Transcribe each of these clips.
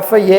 FIA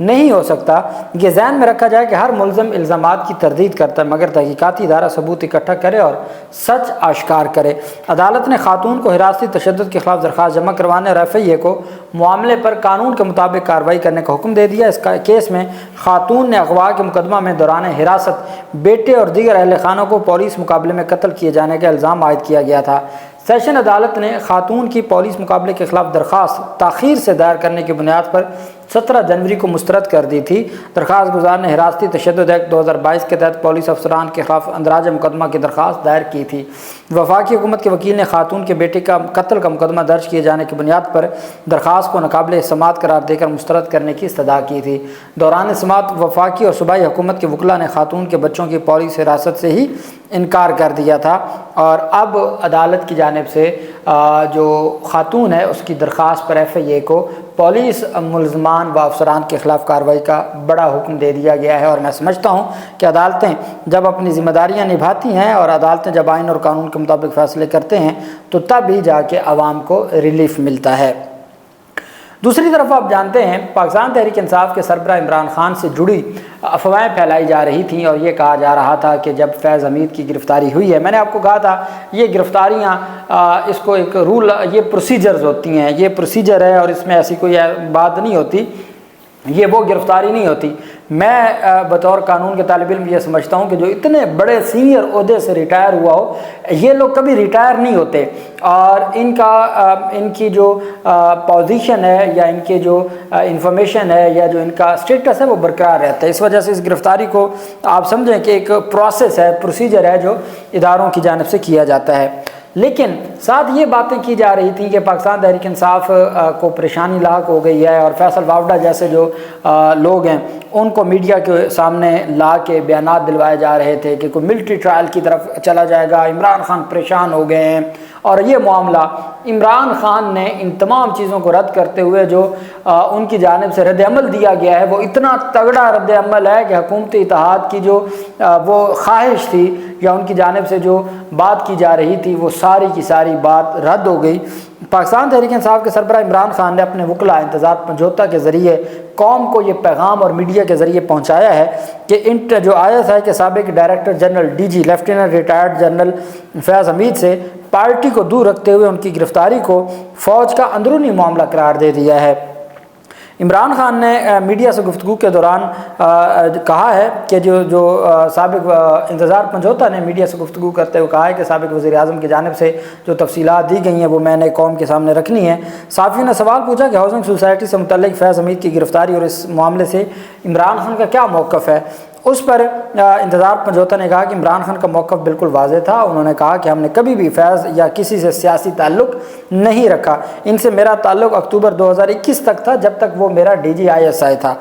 نہیں ہو سکتا۔ یہ ذہن میں رکھا جائے کہ ہر ملزم الزامات کی تردید کرتا ہے مگر تحقیقاتی ادارہ ثبوت اکٹھا کرے اور سچ آشکار کرے۔ عدالت نے خاتون کو حراستی تشدد کے خلاف درخواست جمع کروانے اور FIA کو معاملے پر قانون کے مطابق کارروائی کرنے کا حکم دے دیا۔ اس کیس میں خاتون نے اغوا کے مقدمہ میں دوران حراست بیٹے اور دیگر اہل خانہ کو پولیس مقابلے میں قتل کیے جانے کا الزام عائد کیا گیا تھا۔ سیشن عدالت نے خاتون کی پولیس مقابلے کے خلاف درخواست تاخیر سے دائر کرنے کی بنیاد پر 17 جنوری کو مسترد کر دی تھی۔ درخواست گزار نے حراستی تشدد ایکٹ 2022 کے تحت پولیس افسران کے خلاف اندراج مقدمہ کی درخواست دائر کی تھی۔ وفاقی حکومت کے وکیل نے خاتون کے بیٹے کا قتل کا مقدمہ درج کیے جانے کی بنیاد پر درخواست کو ناقابل سماعت قرار دے کر مسترد کرنے کی استدعا کی تھی۔ دوران سماعت وفاقی اور صوبائی حکومت کے وکلاء نے خاتون کے بچوں کی پولیس حراست سے ہی انکار کر دیا تھا، اور اب عدالت کی جانب سے جو خاتون ہے اس کی درخواست پر FIA کو پولیس ملزمان و افسران کے خلاف کارروائی کا بڑا حکم دے دیا گیا ہے۔ اور میں سمجھتا ہوں کہ عدالتیں جب اپنی ذمہ داریاں نبھاتی ہیں اور عدالتیں جب آئین اور قانون کے مطابق فیصلے کرتے ہیں تو تب ہی جا کے عوام کو ریلیف ملتا ہے۔ دوسری طرف آپ جانتے ہیں پاکستان تحریک انصاف کے سربراہ عمران خان سے جڑی افواہیں پھیلائی جا رہی تھیں، اور یہ کہا جا رہا تھا کہ جب فیض حمید کی گرفتاری ہوئی ہے، میں نے آپ کو کہا تھا یہ گرفتاریاں اس کو ایک رول، یہ پروسیجرز ہوتی ہیں، یہ پروسیجر ہے اور اس میں ایسی کوئی بات نہیں ہوتی، یہ وہ گرفتاری نہیں ہوتی۔ میں بطور قانون کے طالب علم یہ سمجھتا ہوں کہ جو اتنے بڑے سینئر عہدے سے ریٹائر ہوا ہو، یہ لوگ کبھی ریٹائر نہیں ہوتے، اور ان کی جو پوزیشن ہے یا ان کے جو انفارمیشن ہے یا جو ان کا اسٹیٹس ہے وہ برقرار رہتا ہے۔ اس وجہ سے اس گرفتاری کو آپ سمجھیں کہ ایک پروسیس ہے، پروسیجر ہے جو اداروں کی جانب سے کیا جاتا ہے۔ لیکن ساتھ یہ باتیں کی جا رہی تھیں کہ پاکستان تحریک انصاف کو پریشانی لاحق ہو گئی ہے، اور فیصل واوڈا جیسے جو لوگ ہیں ان کو میڈیا کے سامنے لا کے بیانات دلوائے جا رہے تھے کہ کوئی ملٹری ٹرائل کی طرف چلا جائے گا، عمران خان پریشان ہو گئے ہیں۔ اور یہ معاملہ عمران خان نے ان تمام چیزوں کو رد کرتے ہوئے جو ان کی جانب سے رد عمل دیا گیا ہے وہ اتنا تگڑا رد عمل ہے کہ حکومت اتحاد کی جو وہ خواہش تھی یا ان کی جانب سے جو بات کی جا رہی تھی وہ ساری کی ساری بات رد ہو گئی۔ پاکستان تحریک انصاف کے سربراہ عمران خان نے اپنے وکلاء انتظار پنجوتا کے ذریعے قوم کو یہ پیغام اور میڈیا کے ذریعے پہنچایا ہے کہ جو IS ہے کہ سابق director general DG lieutenant retired general Faiz Hamid سے پارٹی کو دور رکھتے ہوئے ان کی گرفتاری کو فوج کا اندرونی معاملہ قرار دے دیا ہے۔ عمران خان نے میڈیا سے گفتگو کے دوران کہا ہے کہ جو سابق انتظار پنجوتا نے میڈیا سے گفتگو کرتے ہوئے کہا ہے کہ سابق وزیر اعظم کی جانب سے جو تفصیلات دی گئی ہیں وہ میں نے قوم کے سامنے رکھنی ہے۔ صحافیوں نے سوال پوچھا کہ ہاؤسنگ سوسائٹی سے متعلق فیض حمید کی گرفتاری اور اس معاملے سے عمران خان کا کیا موقف ہے۔ اس پر انتظار پنجوتا نے کہا کہ عمران خان کا موقف بالکل واضح تھا۔ انہوں نے کہا کہ ہم نے کبھی بھی فیض یا کسی سے سیاسی تعلق نہیں رکھا، ان سے میرا تعلق اکتوبر 2021 تک تھا جب تک وہ میرا DG ISI تھا۔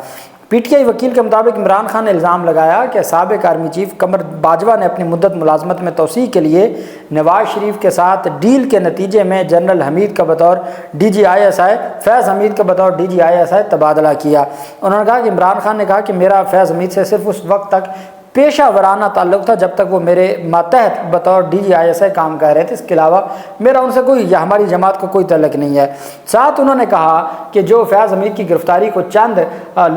PTI وکیل کے مطابق عمران خان نے الزام لگایا کہ سابق آرمی چیف قمر باجوہ نے اپنی مدت ملازمت میں توسیع کے لیے نواز شریف کے ساتھ ڈیل کے نتیجے میں جنرل حمید کا بطور DG ISI فیض حمید کا بطور DG ISI تبادلہ کیا۔ انہوں نے کہا کہ عمران خان نے کہا کہ میرا فیض حمید سے صرف اس وقت تک پیشہ ورانہ تعلق تھا جب تک وہ میرے ماتحت بطور DG ISI کام کر رہے تھے، اس کے علاوہ میرا ان سے کوئی یا ہماری جماعت کا کوئی تعلق نہیں ہے۔ ساتھ انہوں نے کہا کہ جو فیض حمید کی گرفتاری کو چند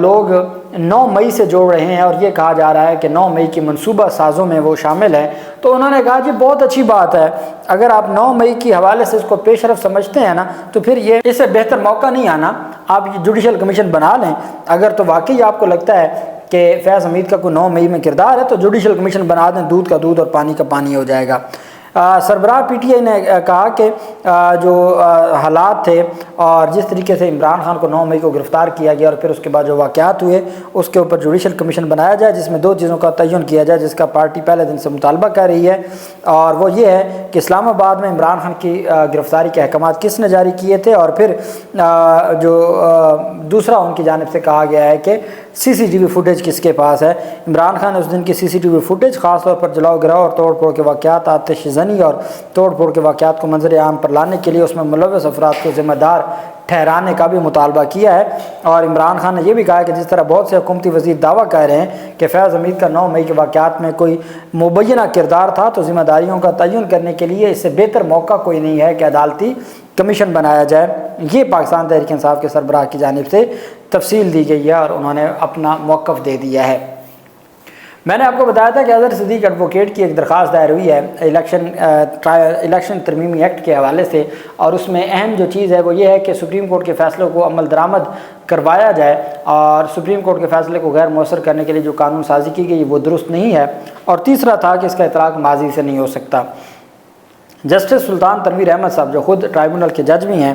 لوگ 9 مئی سے جوڑ رہے ہیں اور یہ کہا جا رہا ہے کہ 9 مئی کی منصوبہ سازوں میں وہ شامل ہے، تو انہوں نے کہا جی بہت اچھی بات ہے، اگر آپ 9 مئی کی حوالے سے اس کو پیش رفت سمجھتے ہیں نا تو پھر یہ اس سے بہتر موقع نہیں آنا، آپ یہ جوڈیشل کمیشن بنا لیں۔ اگر تو واقعی آپ کو لگتا ہے کہ فیض حمید کا کوئی 9 مئی میں کردار ہے تو جوڈیشل کمیشن بنا دیں، دودھ کا دودھ اور پانی کا پانی ہو جائے گا۔ سربراہ PTI نے کہا کہ جو حالات تھے اور جس طریقے سے عمران خان کو 9 مئی کو گرفتار کیا گیا اور پھر اس کے بعد جو واقعات ہوئے اس کے اوپر جوڈیشل کمیشن بنایا جائے جس میں 2 چیزوں کا تعین کیا جائے جس کا پارٹی پہلے دن سے مطالبہ کر رہی ہے، اور وہ یہ ہے کہ اسلام آباد میں عمران خان کی گرفتاری کے احکامات کس نے جاری کیے تھے، اور پھر جو دوسرا ان کی جانب سے کہا گیا ہے کہ CCTV فوٹیج کس کے پاس ہے۔ عمران خان نے اس دن کی CCTV فوٹیج خاص طور پر جلاؤ گراؤ اور توڑ پھوڑ کے واقعات، آتش زنی اور توڑ پھوڑ کے واقعات کو منظر عام پر لانے کے لیے اس میں ملوث افراد کو ذمہ دار ٹھہرانے کا بھی مطالبہ کیا ہے۔ اور عمران خان نے یہ بھی کہا کہ جس طرح بہت سے حکومتی وزیر دعویٰ کر رہے ہیں کہ فیض حمید کا 9 مئی کے واقعات میں کوئی مبینہ کردار تھا، تو ذمہ داریوں کا تعین کرنے کے لیے اس سے بہتر موقع کوئی نہیں ہے کہ عدالتی کمیشن بنایا جائے۔ یہ پاکستان تحریک انصاف کے سربراہ کی جانب سے تفصیل دی گئی ہے اور انہوں نے اپنا موقف دے دیا ہے۔ میں نے آپ کو بتایا تھا کہ اظہر صدیق ایڈوکیٹ کی ایک درخواست دائر ہوئی ہے الیکشن ترمیمی ایکٹ کے حوالے سے، اور اس میں اہم جو چیز ہے وہ یہ ہے کہ سپریم کورٹ کے فیصلوں کو عمل درآمد کروایا جائے، اور سپریم کورٹ کے فیصلے کو غیر مؤثر کرنے کے لیے جو قانون سازی کی گئی وہ درست نہیں ہے، اور تیسرا تھا کہ اس کا اطلاق ماضی سے نہیں ہو سکتا۔ جسٹس سلطان تنویر احمد صاحب جو خود ٹرائبونل کے جج بھی ہیں،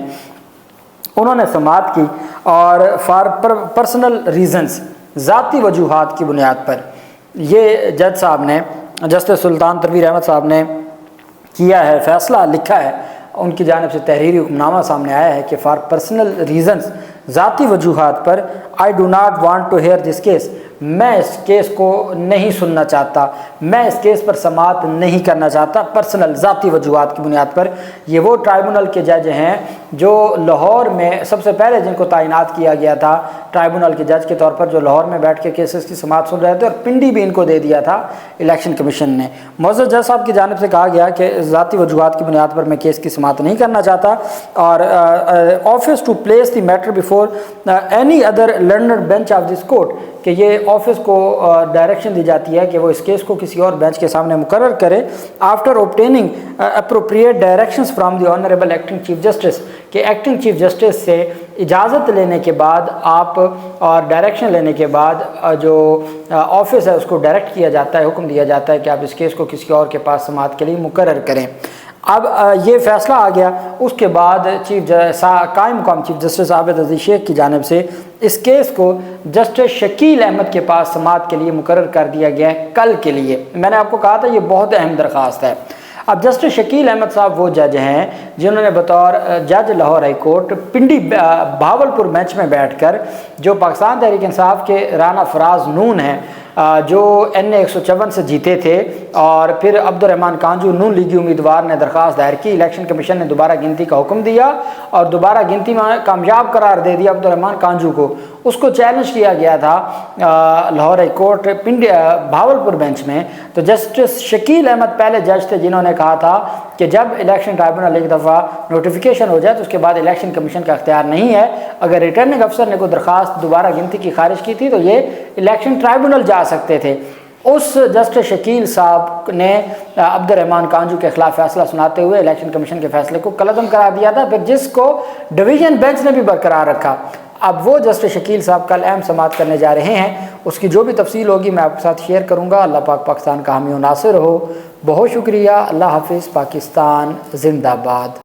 انہوں نے سماعت کی اور فار پرسنل ریزنز، ذاتی وجوہات کی بنیاد پر یہ جج صاحب نے، جسٹس سلطان تنویر احمد صاحب نے کیا ہے فیصلہ، لکھا ہے، ان کی جانب سے تحریری حکم نامہ سامنے آیا ہے کہ فار پرسنل ریزنز، ذاتی وجوہات پر، I do not want to hear this case, میں اس کیس کو نہیں سننا چاہتا، میں اس کیس پر سماعت نہیں کرنا چاہتا، پرسنل ذاتی وجوہات کی بنیاد پر۔ یہ وہ ٹرائبونل کے جج ہیں جو لاہور میں سب سے پہلے جن کو تعینات کیا گیا تھا ٹرائبونل کے جج کے طور پر، جو لاہور میں بیٹھ کے کیسز کی سماعت سن رہے تھے، اور پنڈی بھی ان کو دے دیا تھا الیکشن کمیشن نے۔ معزز جج صاحب کی جانب سے کہا گیا کہ ذاتی وجوہات کی بنیاد پر میں کیس کی سماعت نہیں کرنا چاہتا، اور office to place the matter before any other learned bench of this court, کہ یہ آفس کو ڈائریکشن دی جاتی ہے کہ وہ اس کیس کو کسی اور بینچ کے سامنے مقرر کرے، after obtaining appropriate directions from the honourable acting chief justice, کہ ایکٹنگ چیف جسٹس سے اجازت لینے کے بعد آپ اور ڈائریکشن لینے کے بعد جو آفس ہے اس کو ڈائریکٹ کیا جاتا ہے، حکم دیا جاتا ہے کہ آپ اس کیس کو کسی اور کے پاس سماعت کے لیے مقرر کریں۔ اب یہ فیصلہ آ گیا، اس کے بعد قائم مقام چیف جسٹس عابد عزیز شیخ کی جانب سے اس کیس کو جسٹس شکیل احمد کے پاس سماعت کے لیے مقرر کر دیا گیا ہے کل کے لیے۔ میں نے آپ کو کہا تھا یہ بہت اہم درخواست ہے۔ اب جسٹس شکیل احمد صاحب وہ جج ہیں جنہوں نے بطور جج Lahore high court Pindi Bahawalpur bench میں بیٹھ کر، جو پاکستان تحریک انصاف کے رانا فراز نون ہیں جو NA 154 سے جیتے تھے، اور پھر عبد الرحمان کانجو نون لیگی امیدوار نے درخواست دائر کی، الیکشن کمیشن نے دوبارہ گنتی کا حکم دیا اور دوبارہ گنتی میں کامیاب قرار دے دیا عبد الرحمان کانجو کو۔ اس کو چیلنج کیا گیا تھا Lahore high court Bahawalpur bench میں، تو جسٹس شکیل احمد پہلے جج تھے جنہوں نے کہا تھا کہ جب الیکشن ٹرائبونل ایک دفعہ نوٹیفیکیشن ہو جائے تو اس کے بعد الیکشن کمیشن کا اختیار نہیں ہے، اگر ریٹرننگ افسر نے کوئی درخواست دوبارہ گنتی کی خارج کی تھی تو یہ الیکشن ٹرائبونل جا سکتے تھے۔ اس جسٹس شکیل صاحب نے عبد الرحمان کانجو کے خلاف فیصلہ سناتے ہوئے الیکشن کمیشن کے فیصلے کو کالعدم قرار دیا تھا، پھر جس کو ڈویژن بینچ نے بھی برقرار رکھا۔ اب وہ جسٹس شکیل صاحب کل اہم سماعت کرنے جا رہے ہیں، اس کی جو بھی تفصیل ہوگی میں آپ کے ساتھ شیئر کروں گا۔ اللہ پاک پاکستان کا حامی و ناصر ہو۔ بہت شکریہ، اللہ حافظ، پاکستان زندہ باد۔